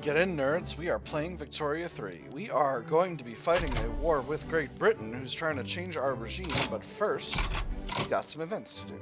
Get in, nerds. We are playing Victoria 3. We are going to be fighting a war with Great Britain, who's trying to change our regime, but first, we got some events to do.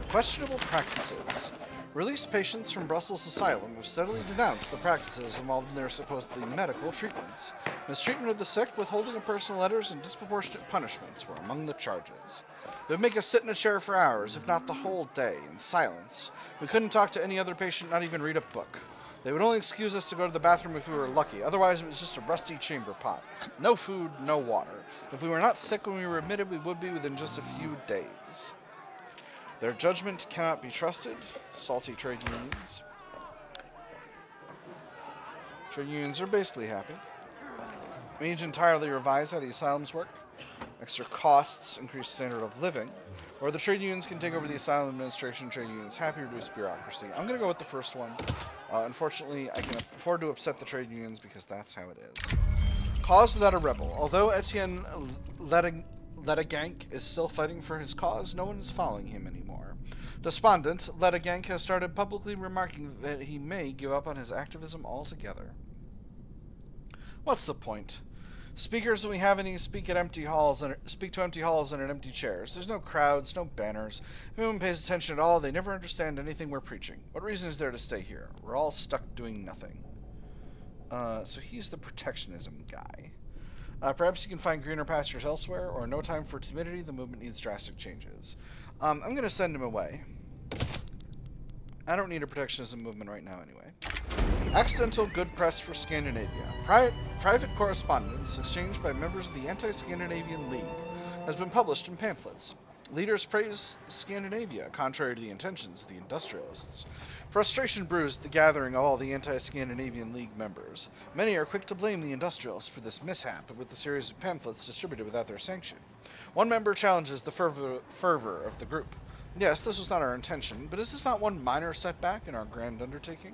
Questionable practices. Released patients from Brussels Asylum have steadily denounced the practices involved in their supposedly medical treatments. Mistreatment of the sick, withholding of personal letters, and disproportionate punishments were among the charges. They would make us sit in a chair for hours, if not the whole day, in silence. We couldn't talk to any other patient, not even read a book. They would only excuse us to go to the bathroom if we were lucky. Otherwise, it was just a rusty chamber pot. No food, no water. If we were not sick when we were admitted, we would be within just a few days. Their judgment cannot be trusted. Salty trade unions. Trade unions are basically happy. We need to entirely revise how the asylums work. Extra costs, increased standard of living. Or the trade unions can take over the asylum administration. Trade unions happy, reduce bureaucracy. I'm going to go with the first one. Unfortunately, I can afford to upset the trade unions because that's how it is. Cause without a rebel. Although Etienne Ledagank is still fighting for his cause, no one is following him anymore. Despondent, Ledagank has started publicly remarking that he may give up on his activism altogether. What's the point? Speakers when we have any speak to empty halls and in empty chairs. There's no crowds, no banners. If anyone pays attention at all, they never understand anything we're preaching. What reason is there to stay here? We're all stuck doing nothing. So he's the protectionism guy. Perhaps you can find greener pastures elsewhere, or no time for timidity. The movement needs drastic changes. I'm going to send him away. I don't need a protectionism movement right now anyway. Accidental good press for Scandinavia. Private correspondence exchanged by members of the Anti-Scandinavian League has been published in pamphlets. Leaders praise Scandinavia, contrary to the intentions of the industrialists. Frustration brews at the gathering of all the Anti-Scandinavian League members. Many are quick to blame the industrialists for this mishap with the series of pamphlets distributed without their sanction. One member challenges the fervor of the group. Yes, this was not our intention, but is this not one minor setback in our grand undertaking?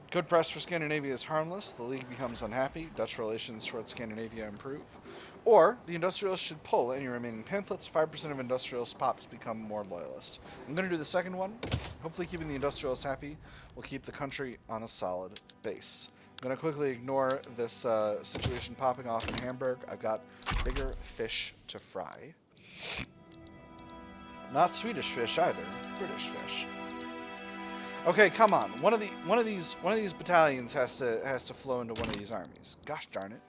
Good press for Scandinavia is harmless, the League becomes unhappy, Dutch relations towards Scandinavia improve. Or, the industrialists should pull any remaining pamphlets, 5% of industrialist pops become more loyalist. I'm going to do the second one. Hopefully keeping the industrialists happy will keep the country on a solid base. I'm going to quickly ignore this situation popping off in Hamburg. I've got bigger fish to fry. Not Swedish fish either, British fish. Okay, come on. One of these battalions has to flow into one of these armies. Gosh darn it.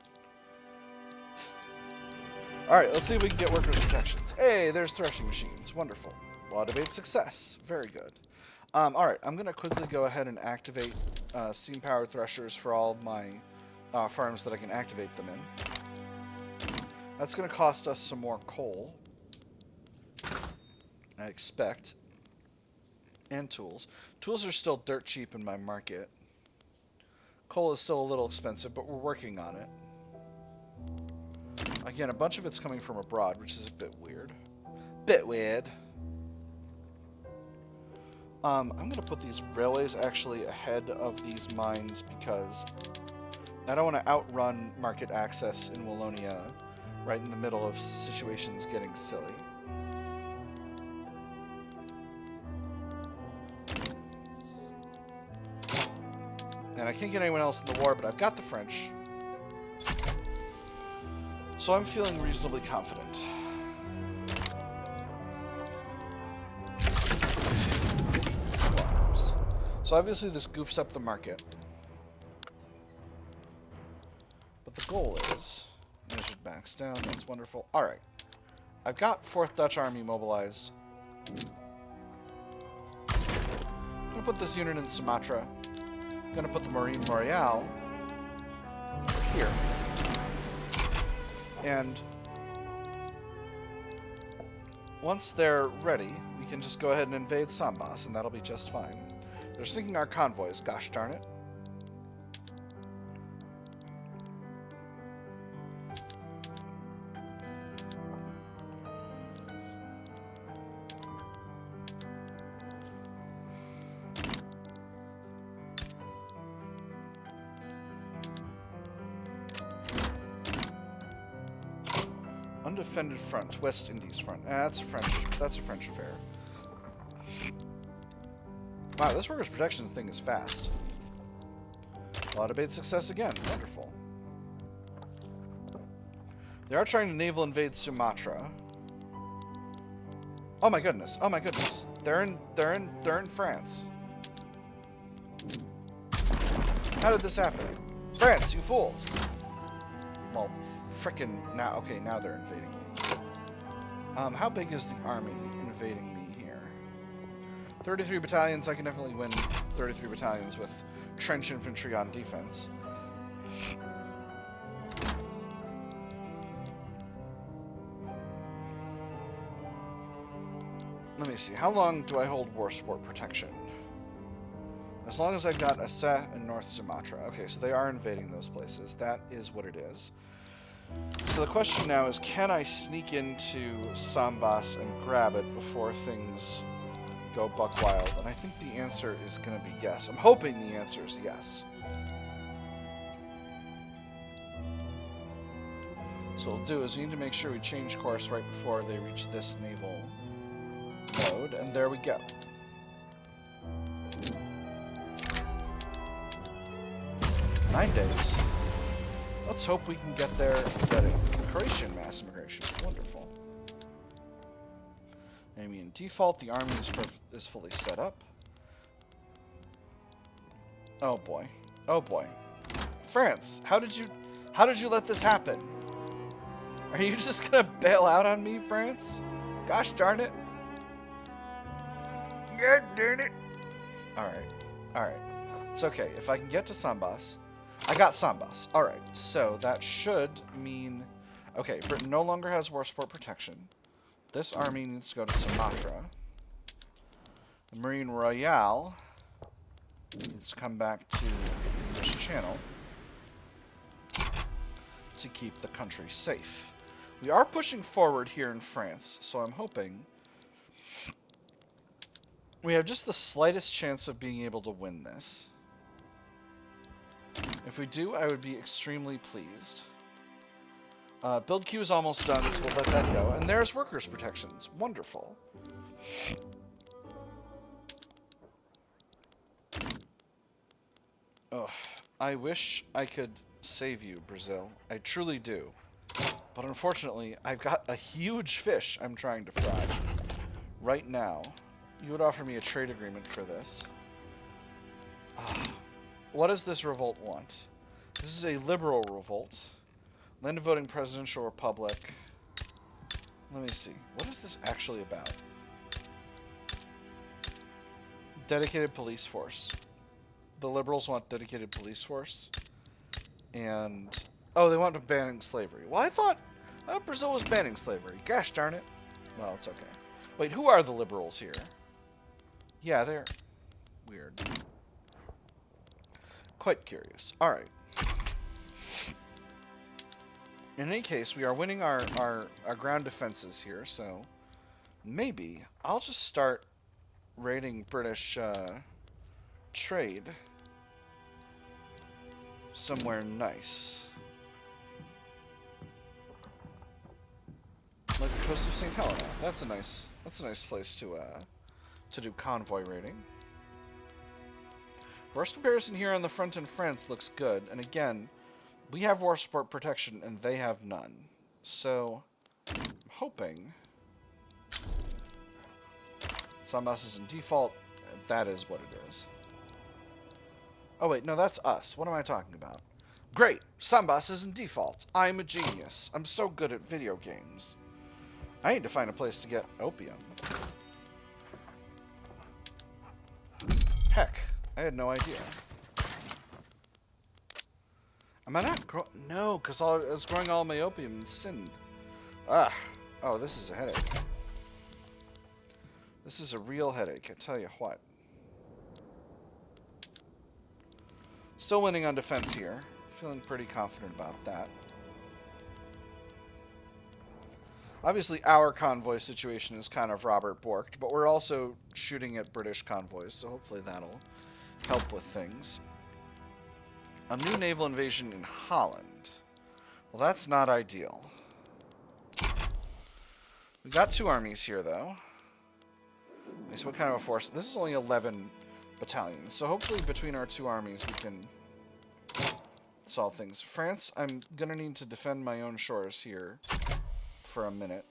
Alright, let's see if we can get workers' protections. Hey, there's threshing machines. Wonderful. Law debate success. Very good. Alright, I'm going to quickly go ahead and activate steam-powered threshers for all of my farms that I can activate them in. That's going to cost us some more coal, I expect. And tools. Tools are still dirt cheap in my market. Coal is still a little expensive, but we're working on it. Again, a bunch of it's coming from abroad, which is a bit weird. I'm going to put these railways actually ahead of these mines because I don't want to outrun market access in Wallonia right in the middle of situations getting silly. And I can't get anyone else in the war, but I've got the French. So I'm feeling reasonably confident. So obviously this goofs up the market. But the goal is... measured backs down, that's wonderful. Alright. I've got 4th Dutch Army mobilized. I'm going to put this unit in Sumatra. I'm going to put the Marine Royale here. And once they're ready, we can just go ahead and invade Sambas, and that'll be just fine. They're sinking our convoys, gosh darn it. Undefended front, West Indies front. That's a French affair. Wow, this workers' protection thing is fast. Law debate success again. Wonderful. They are trying to naval invade Sumatra. Oh my goodness. Oh my goodness. They're in France. How did this happen? France, you fools. Well, frickin' now. Okay, now they're invading me. How big is the army invading me here? 33 battalions. I can definitely win 33 battalions with trench infantry on defense. Let me see. How long do I hold war support protection? As long as I've got Aceh and North Sumatra. Okay, so they are invading those places. That is what it is. So the question now is, can I sneak into Sambas and grab it before things go buck wild? And I think the answer is going to be yes. I'm hoping the answer is yes. So what we'll do is we need to make sure we change course right before they reach this naval mode, and there we go. Nine days. Let's hope we can get there and get it. Croatian mass immigration. Wonderful. I mean, default, the army is fully set up. Oh boy. Oh boy. France, how did you let this happen? Are you just gonna bail out on me, France? Gosh darn it. God darn it. Alright. Alright. It's okay. If I can get to Sambas. I got Sambas. Alright. So that should mean... Okay, Britain no longer has war support protection. This army needs to go to Sumatra. The Marine Royale needs to come back to the English Channel to keep the country safe. We are pushing forward here in France, so I'm hoping we have just the slightest chance of being able to win this. If we do, I would be extremely pleased. Build queue is almost done, so we'll let that go. And there's workers' protections. Wonderful. Ugh. I wish I could save you, Brazil. I truly do. But unfortunately, I've got a huge fish I'm trying to fry right now. You would offer me a trade agreement for this. What does this revolt want? This is a liberal revolt. Land of voting presidential republic. Let me see. What is this actually about? Dedicated police force. The liberals want dedicated police force. And... oh, they want to ban slavery. Well, I thought Brazil was banning slavery. Gosh darn it. Well, it's okay. Wait, who are the liberals here? Yeah, they're weird. Quite curious. Alright. In any case, we are winning our ground defenses here, so maybe I'll just start raiding British trade somewhere nice. Like the coast of St. Helena. That's a nice place to do convoy raiding. Force comparison here on the front in France looks good, and again, we have war support protection and they have none. So I'm hoping Sambas is in default. That is what it is. Oh wait, no, that's us. What am I talking about? Great! Sambas is in default. I'm a genius. I'm so good at video games. I need to find a place to get opium. Heck, I had no idea. Am I not growing? No, because I was growing all my opium in Sind. Ah. Oh, this is a headache. This is a real headache, I tell you what. Still winning on defense here. Feeling pretty confident about that. Obviously, our convoy situation is kind of Robert Borked, but we're also shooting at British convoys, so hopefully that'll help with things. A new naval invasion in Holland. Well, that's not ideal. We've got two armies here, though. Okay, so what kind of a force? This is only 11 battalions, so hopefully between our two armies we can solve things. France, I'm gonna need to defend my own shores here for a minute.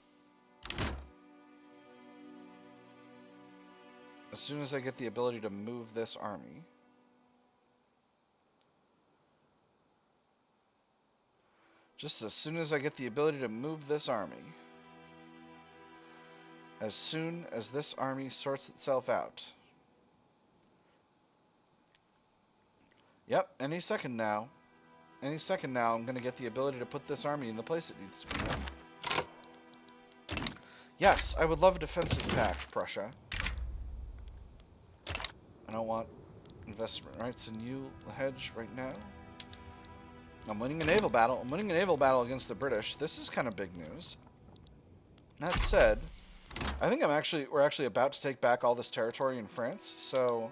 As soon as I get the ability to move this army. Just as soon as I get the ability to move this army. As soon as this army sorts itself out. Yep, any second now. Any second now, I'm going to get the ability to put this army in the place it needs to be. Yes, I would love a defensive pact, Prussia. I don't want investment rights in you, hedge, right now. I'm winning a naval battle. I'm winning a naval battle against the British. This is kind of big news. That said, I think we're actually about to take back all this territory in France. So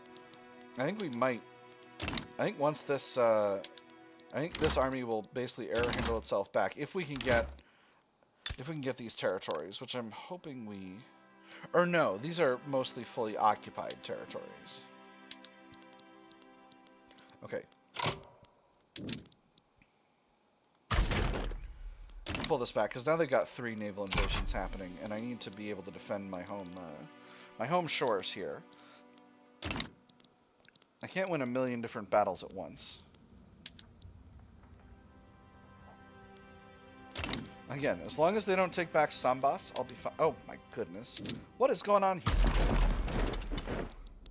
I think we might. I think once this, I think this army will basically air handle itself back if we can get these territories, which I'm hoping we. Or no, these are mostly fully occupied territories. Okay. Pull this back because now they've got 3 naval invasions happening, and I need to be able to defend my home shores here. I can't win a million different battles at once. Again, as long as they don't take back Sambas, I'll be fine. Oh my goodness, what is going on here?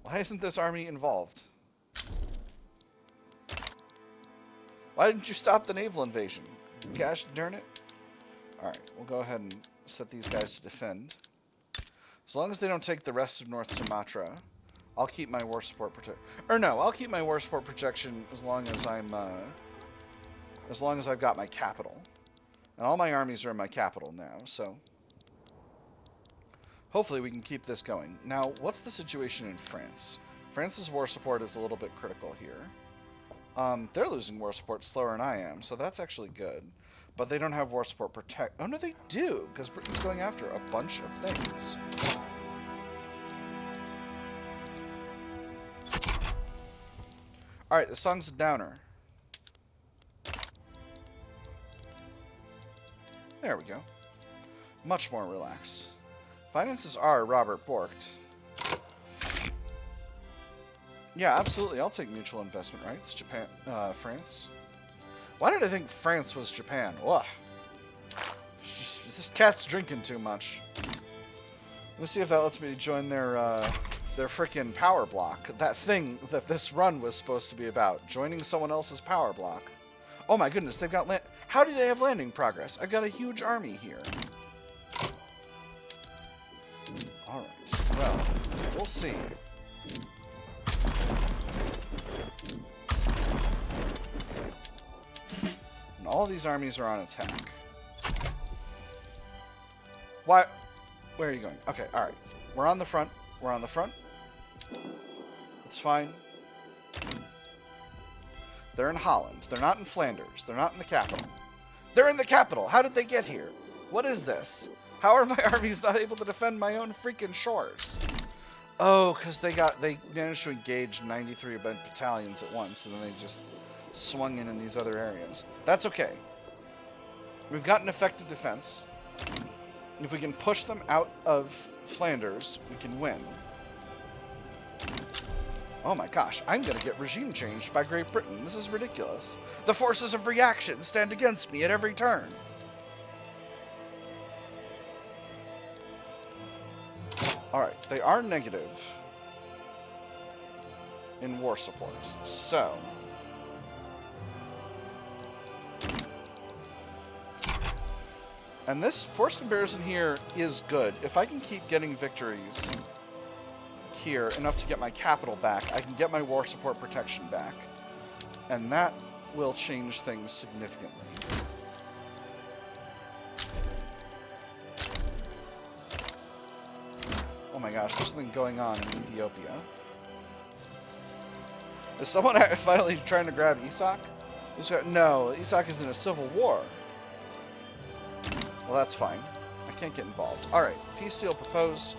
Why isn't this army involved? Why didn't you stop the naval invasion? Gosh darn it. Alright, we'll go ahead and set these guys to defend. As long as they don't take the rest of North Sumatra, I'll keep my war support protection. Or no, I'll keep my war support protection as long as I've got my capital. And all my armies are in my capital now, so hopefully we can keep this going. Now, what's the situation in France? France's war support is a little bit critical here. They're losing war support slower than I am, so that's actually good. But they don't have war support protect. Oh, no, they do, because Britain's going after a bunch of things. Alright, this song's a downer. There we go. Much more relaxed. Finances are Robert Borked. Yeah, absolutely. I'll take mutual investment rights. Japan, France. Why did I think France was Japan? Ugh. This cat's drinking too much. Let's see if that lets me join their frickin' power block. That thing that this run was supposed to be about. Joining someone else's power block. Oh my goodness, they've got land. How do they have landing progress? I've got a huge army here. Alright, well, we'll see. And all these armies are on attack. Why? Where are you going? Okay, alright. We're on the front. We're on the front. It's fine. They're in Holland. They're not in Flanders. They're not in the capital. They're in the capital. How did they get here? What is this? How are my armies not able to defend my own freaking shores? Oh, because they managed to engage 93 battalions at once, and then they just swung in these other areas. That's okay. We've got an effective defense. If we can push them out of Flanders, we can win. Oh my gosh, I'm going to get regime changed by Great Britain. This is ridiculous. The forces of reaction stand against me at every turn. Alright, they are negative in war support. So, and this force comparison here is good. If I can keep getting victories here enough to get my capital back, I can get my war support protection back. And that will change things significantly. Oh my gosh, there's something going on in Ethiopia. Is someone finally trying to grab Isak? No, Isak is in a civil war. Well, that's fine. I can't get involved. Alright, peace deal proposed.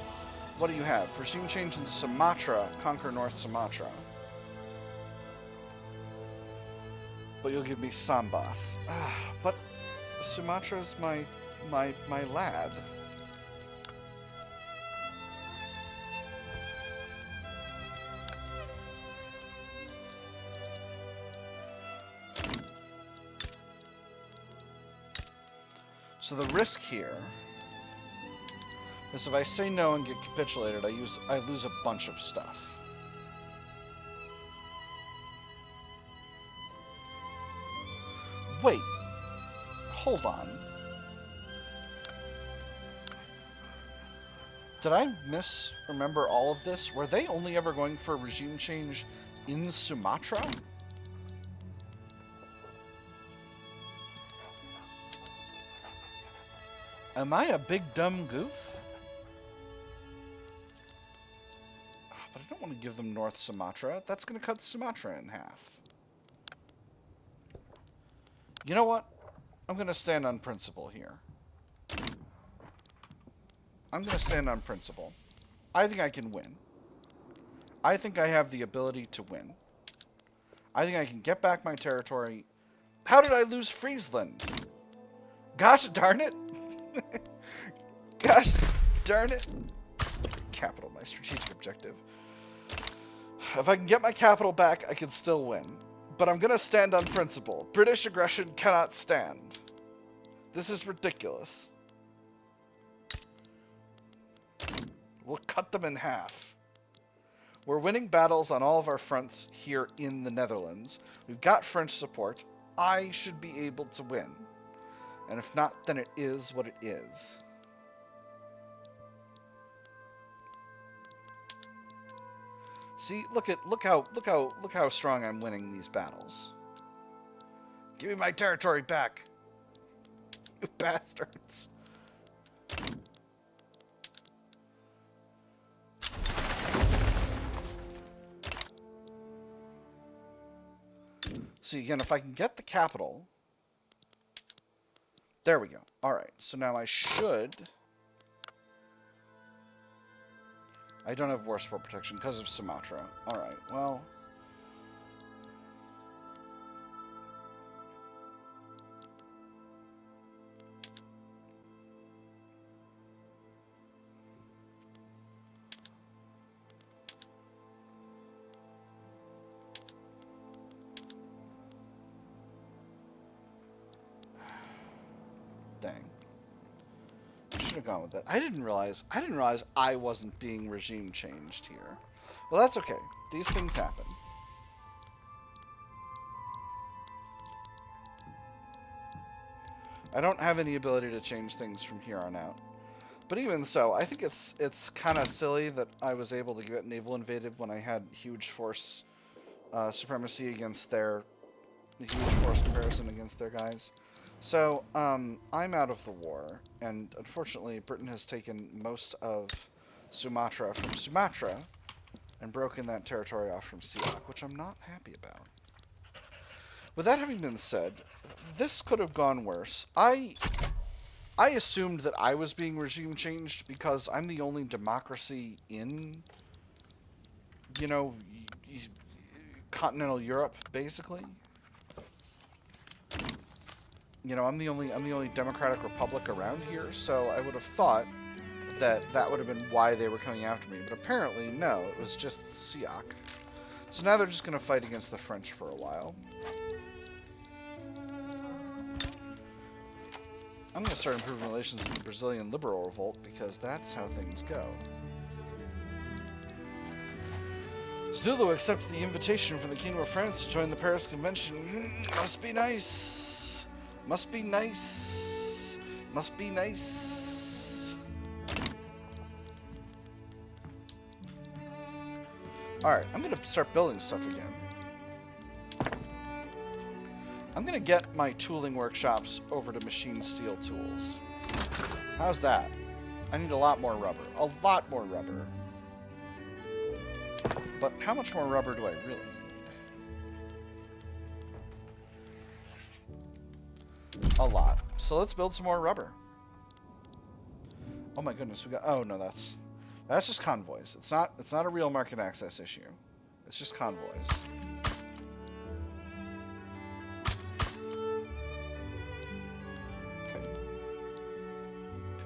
What do you have? Regime change in Sumatra. Conquer North Sumatra. But you'll give me Sambas. But Sumatra's my lad. So the risk here is if I say no and get capitulated, I lose a bunch of stuff. Wait. Hold on. Did I misremember all of this? Were they only ever going for regime change in Sumatra? Am I a big dumb goof? But I don't want to give them North Sumatra. That's going to cut Sumatra in half. You know what? I'm going to stand on principle here. I'm going to stand on principle. I think I can win. I think I have the ability to win. I think I can get back my territory. How did I lose Friesland? Gosh darn it. Gosh darn it. Capital, my strategic objective. If I can get my capital back, I can still win. But I'm going to stand on principle. British aggression cannot stand. This is ridiculous. We'll cut them in half. We're winning battles on all of our fronts here in the Netherlands. We've got French support. I should be able to win. And if not, then it is what it is. See, look how strong I'm winning these battles. Give me my territory back. You bastards. See, again, if I can get the capital... There we go. Alright, so now I should... I don't have war support protection because of Sumatra. Alright, well... Dang. I should have gone with that. I didn't realize I wasn't being regime changed here. Well, that's okay. These things happen. I don't have any ability to change things from here on out. But even so, I think it's kind of silly that I was able to get naval invaded when I had huge force supremacy against their... huge force comparison against their guys. So, I'm out of the war, and unfortunately Britain has taken most of Sumatra from Sumatra and broken that territory off from Siak, which I'm not happy about. With that having been said, this could have gone worse. I assumed that I was being regime changed because I'm the only democracy in, you know, continental Europe, basically. You know, I'm the only democratic republic around here, so I would have thought that that would have been why they were coming after me. But apparently, no, it was just Siak. So now they're just going to fight against the French for a while. I'm going to start improving relations with the Brazilian Liberal Revolt, because that's how things go. Zulu accepted the invitation from the Kingdom of France to join the Paris Convention. Must be nice. Must be nice. Must be nice. Alright, I'm going to start building stuff again. I'm going to get my tooling workshops over to machine steel tools. How's that? I need a lot more rubber. A lot more rubber. But how much more rubber do I really need? A lot. So let's build some more rubber. Oh my goodness, we got... Oh no, that's just convoys. It's not a real market access issue. It's just convoys.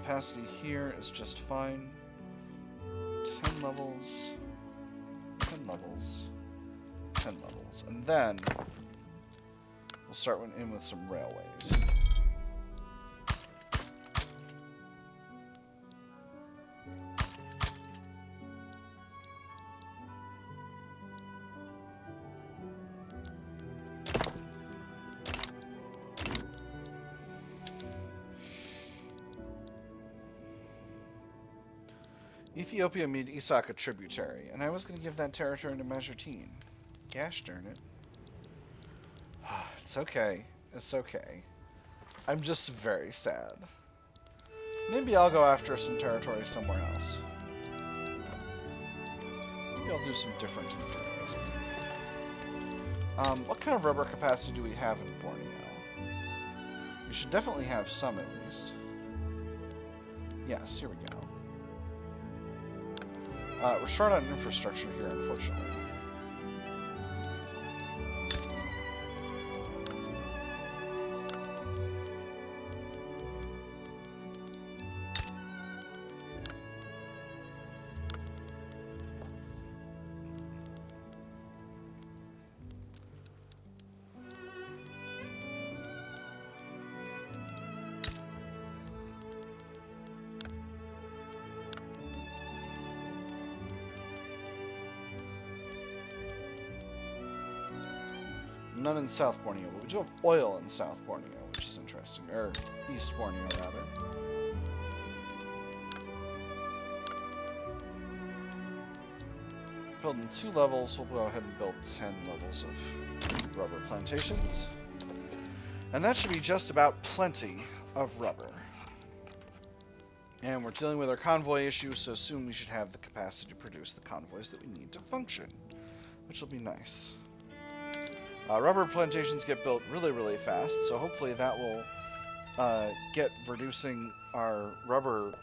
capacity here is just fine. 10 levels, 10 levels, 10 levels. And then we'll start in with some railways. Ethiopia made Isak a tributary, and I was going to give that territory to Mazartine. Gosh darn it. It's okay. It's okay. I'm just very sad. Maybe I'll go after some territory somewhere else. Maybe I'll do some different imperialism. What kind of rubber capacity do we have in Borneo? We should definitely have some at least. Yes, here we go. We're short on infrastructure here, unfortunately. None in South Borneo, but we do have oil in South Borneo, which is interesting. Or East Borneo, rather. Building 2 levels, we'll go ahead and build 10 levels of rubber plantations. And that should be just about plenty of rubber. And we're dealing with our convoy issue, so soon we should have the capacity to produce the convoys that we need to function, which will be nice. Rubber plantations get built really, really fast, so hopefully that will get reducing our rubber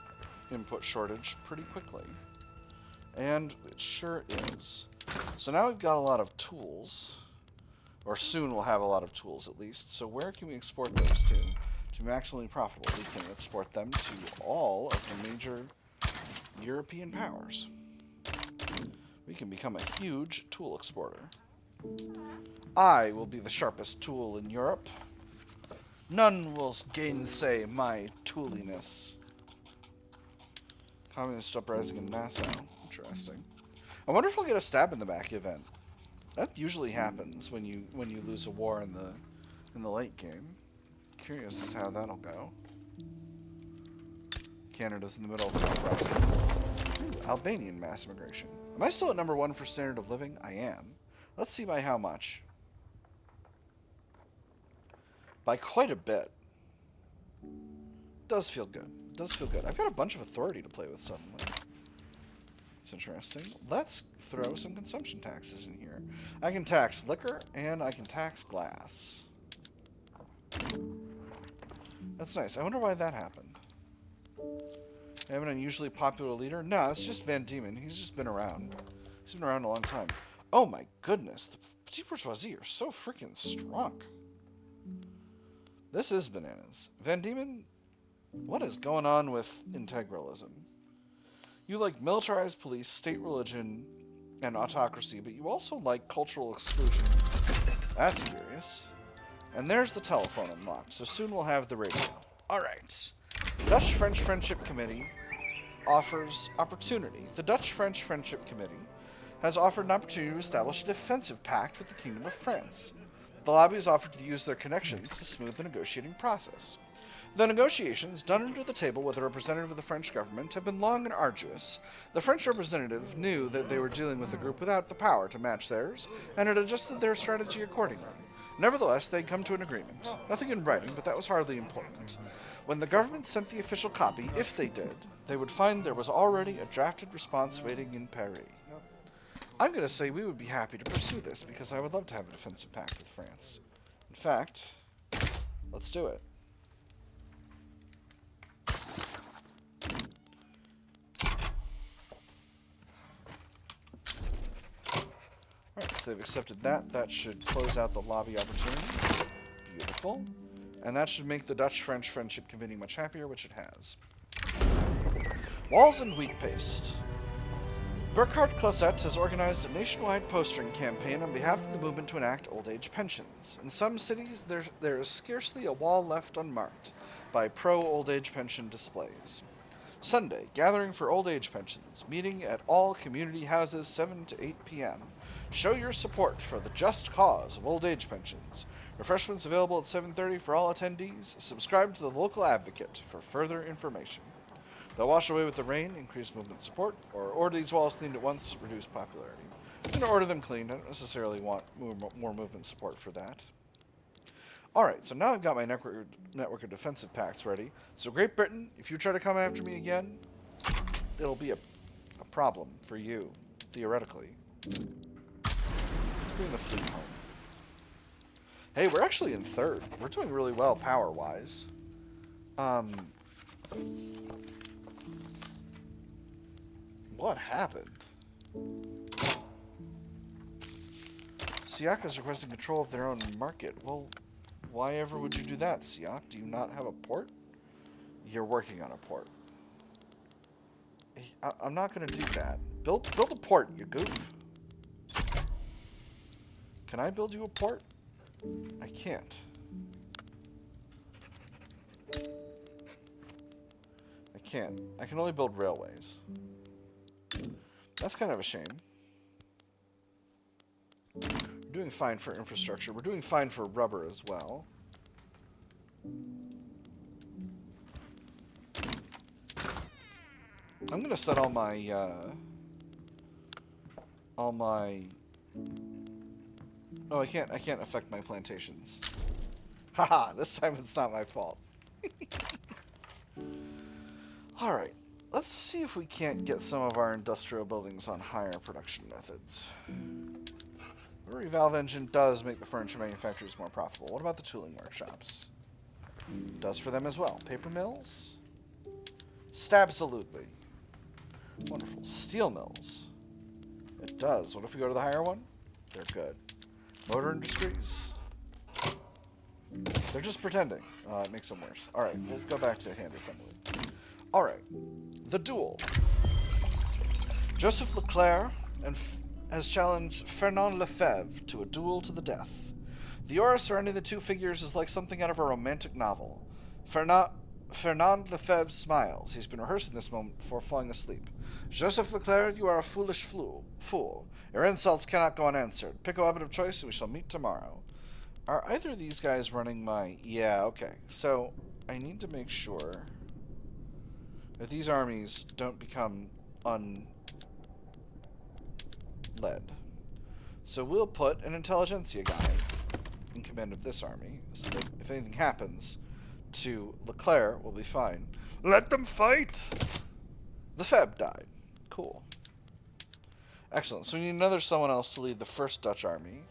input shortage pretty quickly. And it sure is. So now we've got a lot of tools, or soon we'll have a lot of tools at least. So where can we export those to be maximally profitable? We can export them to all of the major European powers. We can become a huge tool exporter. I will be the sharpest tool in Europe. None will gainsay my tooliness. Communist uprising in Nassau. Interesting. I wonder if we'll get a stab in the back event. That usually happens when you lose a war in the late game. Curious as to how that'll go. Canada's in the middle of an uprising. Ooh, Albanian mass immigration. Am I still at number 1 for standard of living? I am. Let's see by how much. By quite a bit. Does feel good. Does feel good. I've got a bunch of authority to play with suddenly. It's interesting. Let's throw some consumption taxes in here. I can tax liquor and I can tax glass. That's nice. I wonder why that happened. I have an unusually popular leader? No, it's just Van Diemen. He's just been around. He's been around a long time. Oh my goodness, the petit bourgeoisie are so freaking strong. This is bananas. Van Diemen, what is going on with integralism? You like militarized police, state religion, and autocracy, but you also like cultural exclusion. That's curious. And there's the telephone unlocked, so soon we'll have the radio. Alright. Dutch-French Friendship Committee offers opportunity. The Dutch-French Friendship Committee has offered an opportunity to establish a defensive pact with the Kingdom of France. The lobby has offered to use their connections to smooth the negotiating process. The negotiations, done under the table with a representative of the French government, have been long and arduous. The French representative knew that they were dealing with a group without the power to match theirs, and had adjusted their strategy accordingly. Nevertheless, they'd come to an agreement. Nothing in writing, but that was hardly important. When the government sent the official copy, if they did, they would find there was already a drafted response waiting in Paris. I'm going to say we would be happy to pursue this, because I would love to have a defensive pact with France. In fact, let's do it. Alright, so they've accepted that. That should close out the lobby opportunity. Beautiful. And that should make the Dutch-French Friendship Committee much happier, which it has. Walls and wheat paste. Burkhard Closet has organized a nationwide postering campaign on behalf of the movement to enact old age pensions. In some cities, there is scarcely a wall left unmarked by pro-old age pension displays. Sunday, gathering for old age pensions, meeting at all community houses 7 to 8 p.m. Show your support for the just cause of old age pensions. Refreshments available at 7:30 for all attendees. Subscribe to the local advocate for further information. They'll wash away with the rain, increase movement support, or order these walls cleaned at once, reduce popularity. I'm going to order them cleaned. I don't necessarily want more movement support for that. Alright, so now I've got my network of defensive pacts ready. So Great Britain, if you try to come after me again, it'll be a problem for you, theoretically. Let's bring the fleet home. Hey, we're actually in third. We're doing really well power-wise. What happened? Siak is requesting control of their own market. Well, why ever would you do that, Siak? Do you not have a port? You're working on a port. I'm not going to do that. Build a port, you goof. Can I build you a port? I can't. I can't. I can only build railways. That's kind of a shame. We're doing fine for infrastructure. We're doing fine for rubber as well. I'm gonna set all my oh, I can't affect my plantations. Haha, this time it's not my fault. Alright, let's see if we can't get some of our industrial buildings on higher production methods. The rotary valve engine does make the furniture manufacturers more profitable. What about the tooling workshops? Does for them as well. Paper mills? Stabsolutely. Wonderful. Steel mills? It does. What if we go to the higher one? They're good. Motor industries? They're just pretending. It makes them worse. Alright, we'll go back to hand assembly. Alright. The duel. Joseph Leclerc has challenged Fernand Lefebvre to a duel to the death. The aura surrounding the two figures is like something out of a romantic novel. Fernand Lefebvre smiles. He's been rehearsing this moment before falling asleep. Joseph Leclerc, you are a foolish fool. Your insults cannot go unanswered. Pick a weapon of choice and we shall meet tomorrow. Are either of these guys running my... Yeah, okay. So, I need to make sure that these armies don't become unled. So we'll put an intelligentsia guy in command of this army, so that if anything happens to Leclerc, we'll be fine. Let them fight! The Feb died. Cool. Excellent. So we need another someone else to lead the first Dutch army.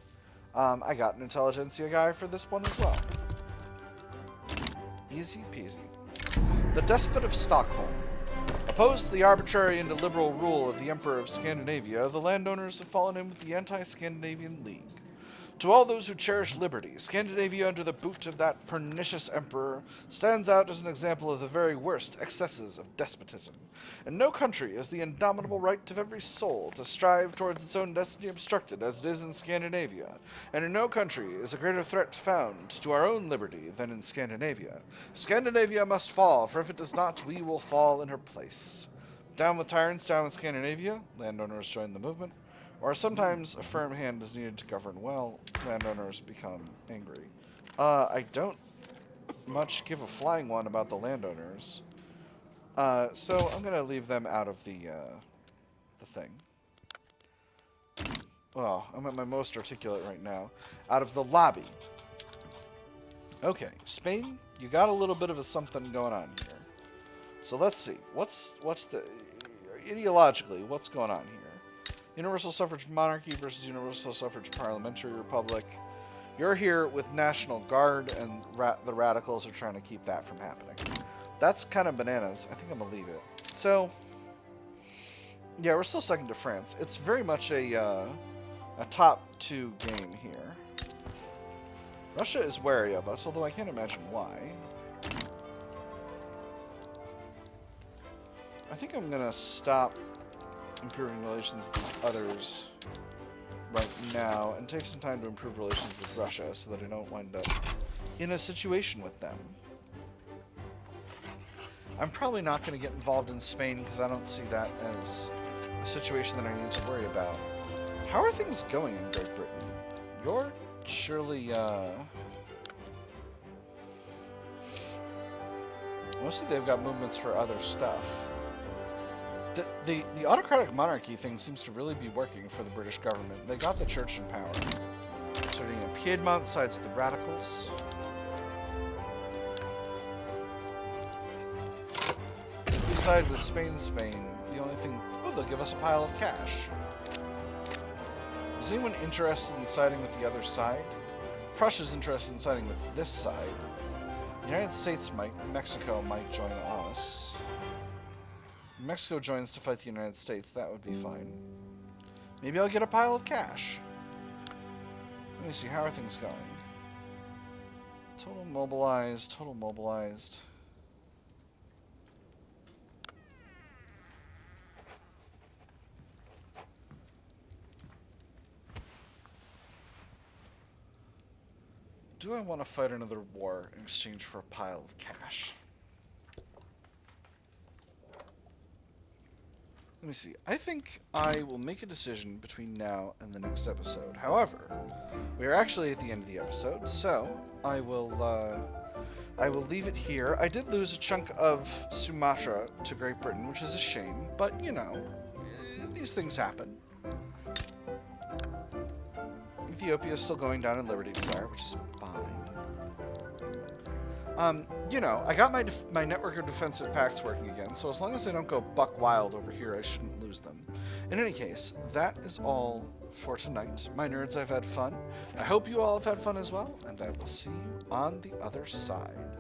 I got an intelligentsia guy for this one as well. Easy peasy. The Despot of Stockholm. Opposed to the arbitrary and illiberal rule of the Emperor of Scandinavia, the landowners have fallen in with the Anti-Scandinavian League. To all those who cherish liberty, Scandinavia under the boot of that pernicious emperor stands out as an example of the very worst excesses of despotism. In no country is the indomitable right of every soul to strive towards its own destiny obstructed as it is in Scandinavia, and in no country is a greater threat found to our own liberty than in Scandinavia. Scandinavia must fall, for if it does not, we will fall in her place. Down with tyrants, down with Scandinavia. Landowners join the movement. Or sometimes a firm hand is needed to govern well. Landowners become angry. I don't much give a flying one about the landowners. So I'm going to leave them out of the thing. Well, I'm at my most articulate right now. Out of the lobby. Okay, Spain, you got a little bit of a something going on here. So let's see. What's the... Ideologically, what's going on here? Universal suffrage monarchy versus universal suffrage parliamentary republic. You're here with National Guard, and the radicals are trying to keep that from happening. That's kind of bananas. I think I'm going to leave it. So, yeah, we're still second to France. It's very much a top two game here. Russia is wary of us, although I can't imagine why. I think I'm going to stop improving relations with these others right now and take some time to improve relations with Russia so that I don't wind up in a situation with them. I'm probably not going to get involved in Spain because I don't see that as a situation that I need to worry about. How are things going in Great Britain? You're surely, mostly they've got movements for other stuff. The autocratic monarchy thing seems to really be working for the British government. They got the church in power. Starting in Piedmont sides with the radicals. If we side with Spain, the only thing... Oh, they'll give us a pile of cash. Is anyone interested in siding with the other side? Prussia's interested in siding with this side. The United States might. Mexico might join us. If Mexico joins to fight the United States, that would be fine. Maybe I'll get a pile of cash. Let me see, how are things going? Total mobilized, total mobilized. Do I want to fight another war in exchange for a pile of cash? Let me see. I think I will make a decision between now and the next episode. However, we are actually at the end of the episode, so I will leave it here. I did lose a chunk of Sumatra to Great Britain, which is a shame, but you know, these things happen. Ethiopia is still going down in Liberty Desire, which is fine. You know, I got my network of defensive pacts working again, so as long as I don't go buck wild over here, I shouldn't lose them. In any case, that is all for tonight. My nerds, I've had fun. I hope you all have had fun as well, and I will see you on the other side.